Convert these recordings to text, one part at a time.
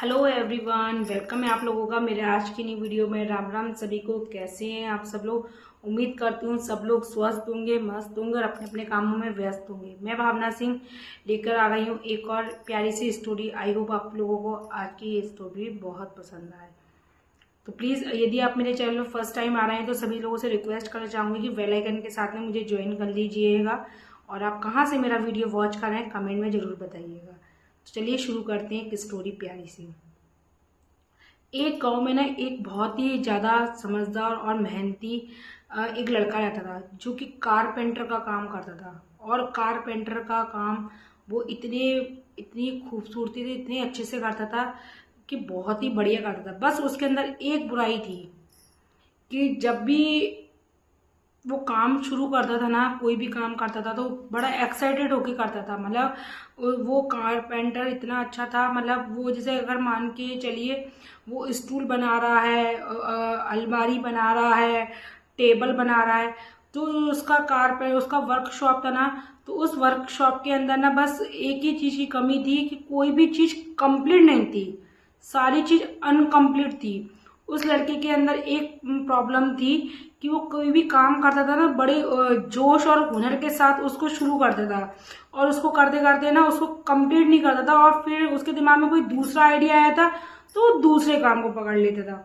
Hello everyone, welcome है आप लोगों का मेरे आज की नई वीडियो में। राम राम सभी को। कैसे हैं आप सब लोग? उम्मीद करती हूँ सब लोग स्वस्थ होंगे, मस्त होंगे और अपने अपने कामों में व्यस्त होंगे। मैं भावना सिंह लेकर आ गई हूँ एक और प्यारी सी स्टोरी। आई होप आप लोगों को आज की ये स्टोरी बहुत पसंद आए। तो प्लीज़ यदि आप मेरे चैनल में फर्स्ट टाइम आ रहे हैं तो सभी लोगों से रिक्वेस्ट करना चाहूँगी कि बेल आइकन के साथ में मुझे ज्वाइन कर लीजिएगा। और आप कहाँ से मेरा वीडियो वॉच कर रहे हैं कमेंट में ज़रूर बताइएगा। तो चलिए शुरू करते हैं एक स्टोरी प्यारी सी। एक गांव में ना एक बहुत ही ज़्यादा समझदार और मेहनती एक लड़का रहता था जो कि कारपेंटर का काम करता था। और कारपेंटर का काम वो इतनी खूबसूरती से इतने अच्छे से करता था कि बहुत ही बढ़िया करता था। बस उसके अंदर एक बुराई थी कि जब भी वो काम शुरू करता था ना, कोई भी काम करता था तो बड़ा एक्साइटेड होके करता था। मतलब वो कारपेंटर इतना अच्छा था, मतलब वो जैसे अगर मान के चलिए वो स्टूल बना रहा है, अलमारी बना रहा है, टेबल बना रहा है, तो उसका वर्कशॉप था ना, तो उस वर्कशॉप के अंदर ना बस एक ही चीज़ की कमी थी कि कोई भी चीज़ कंप्लीट नहीं थी, सारी चीज़ अनकम्प्लीट थी। उस लड़के के अंदर एक प्रॉब्लम थी कि वो कोई भी काम करता था ना, बड़े जोश और हुनर के साथ उसको शुरू करता था और उसको करते करते ना उसको कंप्लीट नहीं करता था। और फिर उसके दिमाग में कोई दूसरा आइडिया आया था तो वो दूसरे काम को पकड़ लेता था।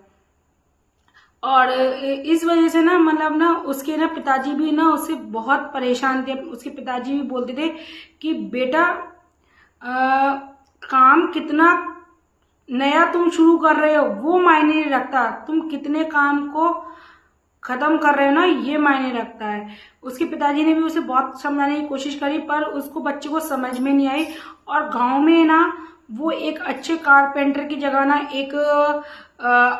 और इस वजह से ना मतलब ना उसके ना पिताजी भी ना उससे बहुत परेशान थे। उसके पिताजी भी बोलते थे कि बेटा काम कितना नया तुम शुरू कर रहे हो वो मायने नहीं रखता, तुम कितने काम को खत्म कर रहे हो ना ये मायने रखता है। उसके पिताजी ने भी उसे बहुत समझाने की कोशिश करी पर उसको बच्चे को समझ में नहीं आई। और गांव में ना वो एक अच्छे कारपेंटर की जगह ना एक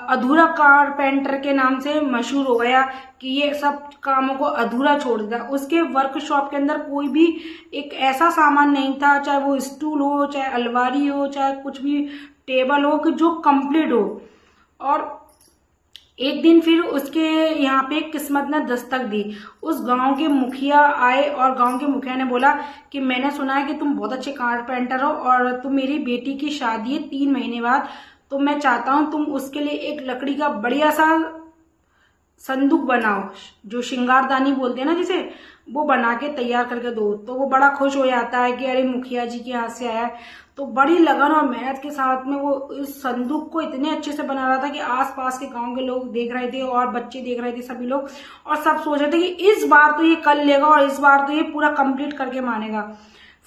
अधूरा कारपेंटर के नाम से मशहूर हो गया कि ये सब कामों को अधूरा छोड़ देता। उसके वर्कशॉप के अंदर कोई भी एक ऐसा सामान नहीं था, चाहे वो स्टूल हो, चाहे अलमारी हो, चाहे कुछ भी टेबल हो, कि जो कंप्लीट हो। और एक दिन फिर उसके यहाँ पे किस्मत ने दस्तक दी। उस गांव के मुखिया आए और गांव के मुखिया ने बोला कि मैंने सुना है कि तुम बहुत अच्छे कारपेंटर हो और तुम मेरी बेटी की शादी है 3 महीने बाद, तो मैं चाहता हूं तुम उसके लिए एक लकड़ी का बढ़िया सा संदूक बनाओ, जो श्रृंगारदानी बोलते हैं ना जिसे, वो बना के तैयार करके दो। तो वो बड़ा खुश हो जाता है कि अरे मुखिया जी के हाथ से आया है। तो बड़ी लगन और मेहनत के साथ में वो इस संदूक को इतने अच्छे से बना रहा था कि आसपास के गांव के लोग देख रहे थे और बच्चे देख रहे थे, सभी लोग। और सब सोच रहे थे कि इस बार तो ये कर लेगा और इस बार तो ये पूरा कंप्लीट करके मानेगा।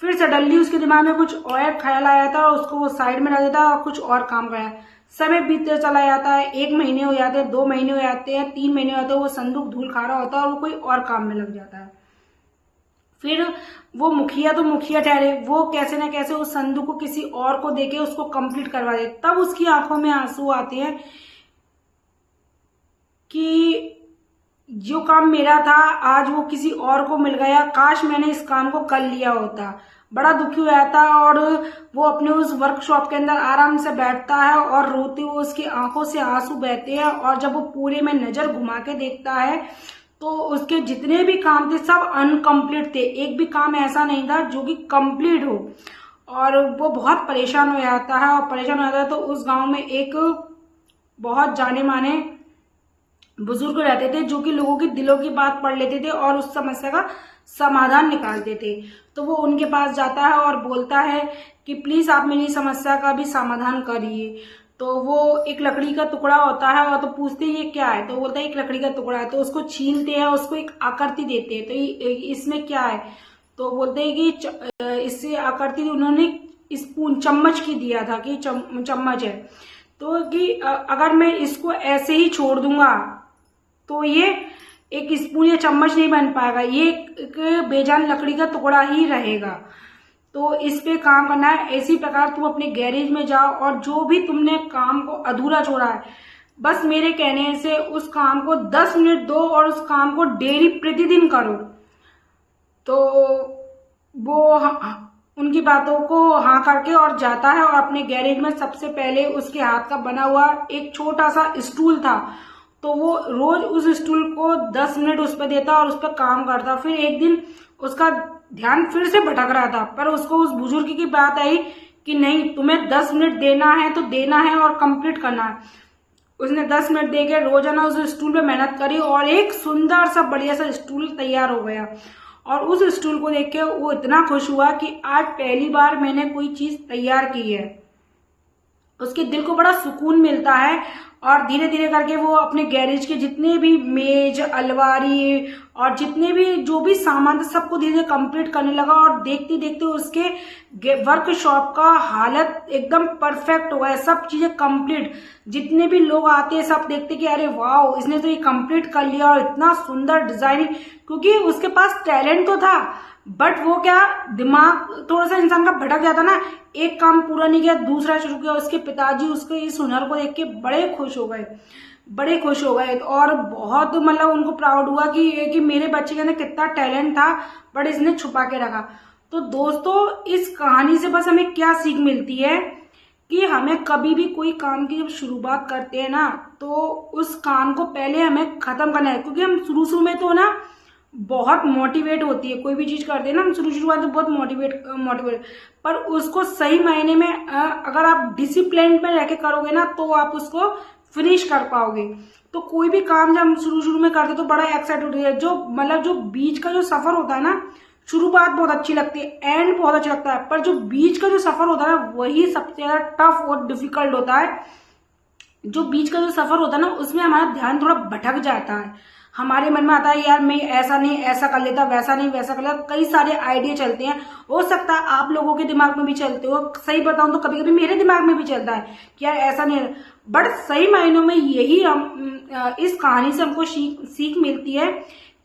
फिर सडनली उसके दिमाग में कुछ और ख्याल आया था और उसको वो साइड में रख देता और कुछ और काम कराया। समय बीतते चला जाता है, 1 महीने हो जाते हैं, 2 महीने हो जाते हैं, 3 महीने हो जाते हैं, वो संदूक धूल खा रहा होता है और वो कोई और काम में लग जाता है। फिर वो मुखिया तो मुखिया ठहरे, वो कैसे ना कैसे उस संदूक को किसी और को देके उसको कंप्लीट करवा दे। तब उसकी आंखों में आंसू आते हैं कि जो काम मेरा था आज वो किसी और को मिल गया, काश मैंने इस काम को कर लिया होता। बड़ा दुखी हो जाता और वो अपने उस वर्कशॉप के अंदर आराम से बैठता है और रोते हुए उसकी आंखों से आंसू बहते हैं। और जब वो पूरे में नजर घुमा के देखता है तो उसके जितने भी काम थे सब अनकम्प्लीट थे, एक भी काम ऐसा नहीं था जो कि कंप्लीट हो। और वो बहुत परेशान हो जाता है और परेशान हो जाता है तो उस गांव में एक बहुत जाने माने बुजुर्ग रहते थे जो कि लोगों की दिलों की बात पढ़ लेते थे और उस समस्या का समाधान निकालते थे। तो वो उनके पास जाता है और बोलता है कि प्लीज आप मेरी समस्या का भी समाधान करिए। तो वो एक लकड़ी का टुकड़ा होता है और तो पूछते हैं ये क्या है, तो बोलता है एक लकड़ी का टुकड़ा है। तो उसको छीलते हैं, उसको एक आकृति देते हैं, तो इसमें क्या है, तो बोलते हैं कि इससे आकृति उन्होंने स्पून चम्मच की दिया था कि चम्मच है। तो कि अगर मैं इसको ऐसे ही छोड़ दूंगा तो ये एक स्पून या चम्मच नहीं बन पाएगा, ये एक बेजान लकड़ी का टुकड़ा ही रहेगा। तो इस पे काम करना है। इसी प्रकार तुम अपने गैरेज में जाओ और जो भी तुमने काम को अधूरा छोड़ा है बस मेरे कहने से उस काम को 10 मिनट दो और उस काम को डेली प्रतिदिन करो। तो वो उनकी बातों को हाँ करके और जाता है और अपने गैरेज में सबसे पहले उसके हाथ का बना हुआ एक छोटा सा स्टूल था, तो वो रोज उस स्टूल को 10 मिनट उस पर देता और उस पर काम करता। फिर एक दिन उसका ध्यान फिर से भटक रहा था पर उसको उस बुजुर्ग की बात आई कि नहीं तुम्हें 10 मिनट देना है तो देना है और कंप्लीट करना है। उसने 10 मिनट देके रोजाना उस स्टूल पे मेहनत करी और एक सुंदर सा बढ़िया सा स्टूल तैयार हो गया। और उस स्टूल को देख के वो इतना खुश हुआ कि आज पहली बार मैंने कोई चीज तैयार की है। उसके दिल को बड़ा सुकून मिलता है। और धीरे धीरे करके वो अपने गैरेज के जितने भी मेज, अलमारी और जितने भी जो भी सामान था सबको धीरे धीरे कंप्लीट करने लगा। और देखते देखते उसके वर्कशॉप का हालत एकदम परफेक्ट हो गया, सब चीजें कंप्लीट। जितने भी लोग आते हैं सब देखते कि अरे वाह इसने तो ये कंप्लीट कर लिया, और इतना सुंदर डिजाइनिंग, क्योंकि उसके पास टैलेंट तो था बट वो क्या दिमाग थोड़ा सा इंसान का भटक जाता ना, एक काम पूरा नहीं किया दूसरा शुरू किया। उसके पिताजी उसके इस हुनर को देख के बड़े खुश हो गए और बहुत मतलब उनको प्राउड हुआ कि मेरे बच्चे के अंदर कितना टैलेंट था बट इसने छुपा के रखा। तो दोस्तों इस कहानी से बस हमें क्या सीख मिलती है कि हमें कभी भी कोई काम की जब शुरुआत करते हैं ना तो उस काम को पहले हमें खत्म करना है। क्योंकि हम शुरू में तो ना बहुत मोटिवेट होती है, कोई भी चीज करते हैं ना हम शुरुआत तो बहुत मोटिवेट, पर उसको सही मायने में अगर आप डिसिप्लिन में रह के करोगे ना तो आप उसको फिनिश कर पाओगे। तो कोई भी काम जब हम शुरू में करते तो बड़ा एक्साइट होती है। जो मतलब जो बीच का जो सफर होता है ना, शुरुआत बहुत अच्छी लगती है, एंड बहुत अच्छा लगता है, पर जो बीच का जो सफर होता है ना वही सबसे ज्यादा टफ और डिफिकल्ट होता है। जो बीच का जो सफर होता है ना उसमें हमारा ध्यान थोड़ा भटक जाता है। हमारे मन में आता है यार मैं ऐसा नहीं ऐसा कर लेता, वैसा नहीं वैसा कर लेता, कई सारे आइडिया चलते हैं। हो सकता है आप लोगों के दिमाग में भी चलते हो, सही बताऊं तो कभी कभी मेरे दिमाग में भी चलता है कि यार ऐसा नहीं है। बट सही मायनों में यही हम इस कहानी से हमको सीख मिलती है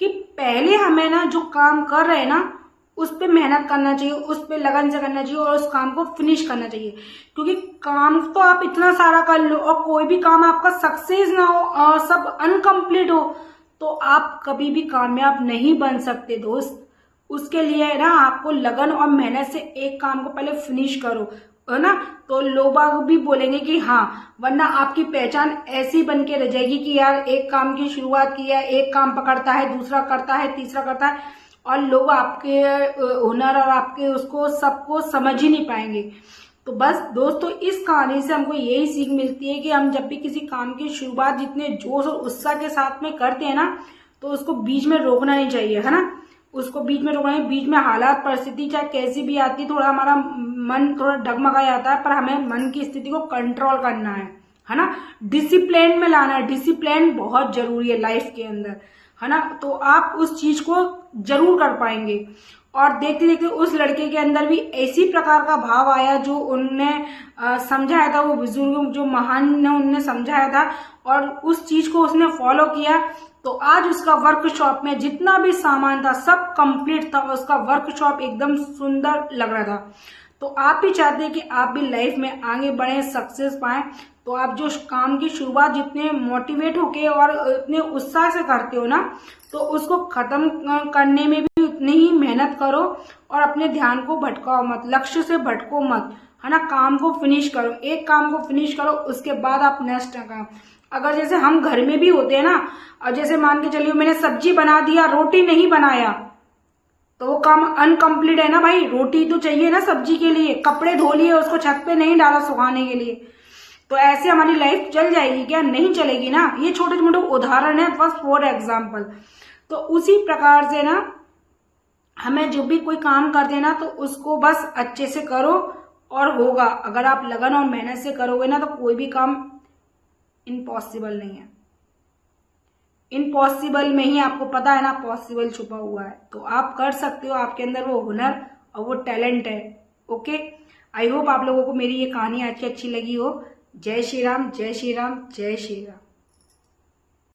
कि पहले हमें ना जो काम कर रहे हैं ना उस पर मेहनत करना चाहिए, उस पर लगन से करना चाहिए और उस काम को फिनिश करना चाहिए। क्योंकि काम तो आप इतना सारा कर लो और कोई भी काम आपका सक्सेस ना हो और सब अनकम्प्लीट हो तो आप कभी भी कामयाब नहीं बन सकते दोस्त। उसके लिए ना आपको लगन और मेहनत से एक काम को पहले फिनिश करो, है ना। तो लोग भी बोलेंगे कि हाँ, वरना आपकी पहचान ऐसी बन के रह जाएगी कि यार एक काम की शुरुआत की है, एक काम पकड़ता है, दूसरा करता है, तीसरा करता है और लोग आपके हुनर और आपके उसको सबको समझ ही नहीं पाएंगे। तो बस दोस्तों इस कहानी से हमको यही सीख मिलती है कि हम जब भी किसी काम की शुरुआत जितने जोश और उत्साह के साथ में करते हैं ना तो उसको बीच में रोकना नहीं चाहिए, है ना। उसको बीच में रोकना है, बीच में हालात परिस्थिति चाहे कैसी भी आती है, थोड़ा हमारा मन थोड़ा डगमगा जाता है पर हमें मन की स्थिति को कंट्रोल करना है ना। डिसिप्लिन में लाना है, डिसिप्लिन बहुत जरूरी है लाइफ के अंदर, है ना। तो आप उस चीज को जरूर कर पाएंगे। और देखते देखते उस लड़के के अंदर भी इसी प्रकार का भाव आया जो उनने समझाया था, वो बुजुर्ग जो महान ने उनने समझाया था और उस चीज को उसने फॉलो किया। तो आज उसका वर्कशॉप में जितना भी सामान था सब कंप्लीट था, उसका वर्कशॉप एकदम सुंदर लग रहा था। तो आप भी चाहते हैं कि आप भी लाइफ में आगे बढ़े, सक्सेस पाएं, तो आप जो काम की शुरुआत जितने मोटिवेट होके और इतने उत्साह से करते हो ना तो उसको खत्म करने में भी उतनी ही मेहनत करो और अपने ध्यान को भटकाओ मत, लक्ष्य से भटको मत, है ना। काम को फिनिश करो, एक काम को फिनिश करो उसके बाद आप नेक्स्ट काम। अगर जैसे हम घर में भी होते हैं ना, और जैसे मान के चलिए मैंने सब्जी बना दिया, रोटी नहीं बनाया तो वो काम अनकम्प्लीट है ना भाई। रोटी तो चाहिए ना सब्जी के लिए, कपड़े धो लिए उसको छत पे नहीं डाला सुखाने के लिए, तो ऐसे हमारी लाइफ चल जाएगी क्या? नहीं चलेगी ना। ये छोटे छोटे उदाहरण है बस फॉर एग्जाम्पल। तो उसी प्रकार से ना हमें जो भी कोई काम करते हैं ना तो उसको बस अच्छे से करो और होगा। अगर आप लगन और मेहनत से करोगे ना तो कोई भी काम इम्पॉसिबल नहीं है। इम्पॉसिबल में ही आपको पता है ना पॉसिबल छुपा हुआ है, तो आप कर सकते हो। आपके अंदर वो हुनर और वो टैलेंट है। ओके, आई होप आप लोगों को मेरी ये कहानी आज की अच्छी लगी हो। जय श्री राम, जय श्री राम, जय श्री राम।